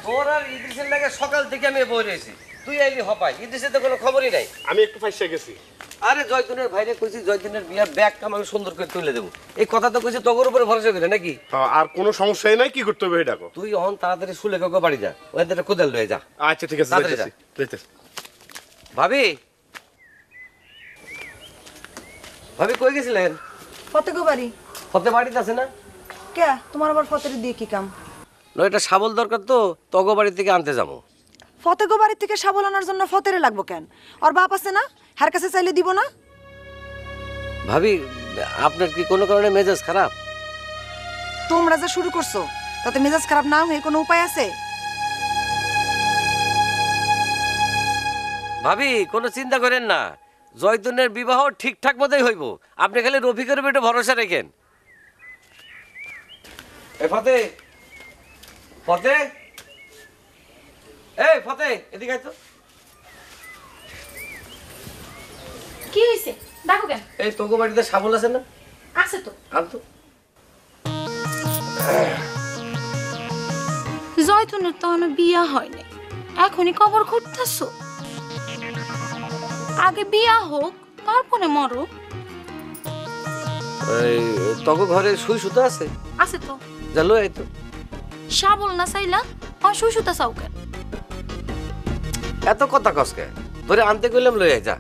তোর আর ইদ্রিসের লাগে সকাল থেকে আমি বই রয়েছি, তুই আইলি হপাই, ইদ্রিসের তো কোনো খবরই নাই। আমি একটু ফাইসা গেছি। আরে জয়তুনের ভাইরে কইছি জয়তুনের বিয়ার ব্যাগ কাম আমি সুন্দর করে তুলে দেবো, এই কথা তো কইছি তোর উপরে ভরসা করে নাকি? আর কোনো সমস্যাই নাই, কি করতে হবে এটা কো। তুই এখন তাড়াতাড়ি শুলে কাউকে বাড়ি যা, ওদের কোদাল লয়ে যা। আচ্ছা ঠিক আছে, তাড়াতাড়ি যাইতেছি। ভাবি, ভাবি কই গেছিলেন? ফতেগো বাড়ি। ফতে বাড়িতে আছে না? কে তোমার আবার ফতের দিয়ে কি কাম? এটা শাবল দরকার তো, তগো বাড়ি থেকে আনতে যাবো। ফতেগো বাড়ি থেকে শাবল আনার জন্য ফতেরে লাগবো কেন? আর বাপ আছে না, হার কাছে চাইলে দিব না? ভাবি, আপনার কি কোনো কারণে মেজাজ খারাপ? তোমরা যে শুরু করছো তাতে মেজাজ খারাপ না হয়ে কোনো উপায় আছে? ভাবি কোনো চিন্তা করেন না, জয়তুনের বিবাহ ঠিকঠাক মতোই হইব, আপনি খালি রফিকের উপর একটু ভরসা রেখেন। ফতে, ফতে, এই ফতে এদিকে আয় তো। কি হইছে? ডাকো কেন? এই তোগো বাড়িতে শাবল আছে না? আছে তো। আনতো। জয়তুনের তো এখনো বিয়া হয়নি, এখনই কবর খুঁড়তেছো? আগে বিয়া হোক তারপরে মরো। এই তগো ঘরে সুই সুতা আছে? আছে তো। জানো এই তো। শাবল না চাইলা আর সুই সুতা চাও কেন? এত কথা কসকে ধরে আনতে কইলাম লই আয় যা।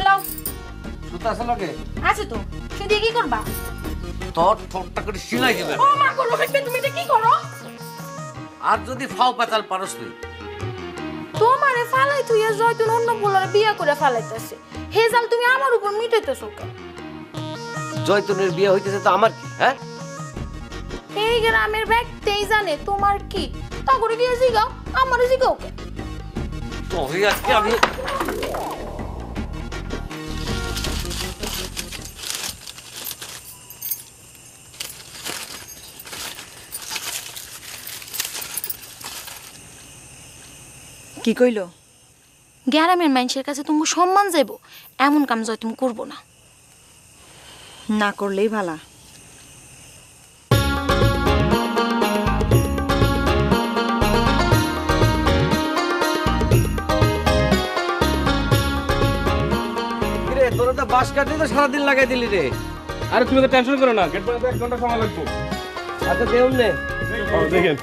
লাও। সুতা আছে লগে? আছে তো। সে দিয়ে কি করবা? তোর ঠোঁটটা করে সিলাই দিবে। ও মা গো, রফিক তুমি এটা কি করো? আর যদি ফাও পাতাল পারস তুই। তোমারে ফালাই তুই জয়তুন অন্য বলারে বিয়া করে ফালাইতেছে, হেজাল তুমি আমার উপর মিটাইতেছো কেন? জয়তুনের বিয়ে হইতেছে তো আমার কি? হ্যাঁ, এই গ্রামের ব্যক্তিই জানে তোমার কি, তা করে গিয়ে জিগাও, আমারে জিগাও কেন? তো হই আজকে আমি কি কইলো? গ্রামের মানুষের কাছে তুমি সম্মান যাইব এমন কাম জয় তুমি করবো না। না করলেই ভালা। রে তোরা তো বাস কাটতে তো সারাদিন লাগাই দিলি রে। আরে তুমি তো টেনশন করো না, গেট পর্যন্ত 1 ঘন্টা সময় লাগবে। আচ্ছা দেউন নে। দেখেন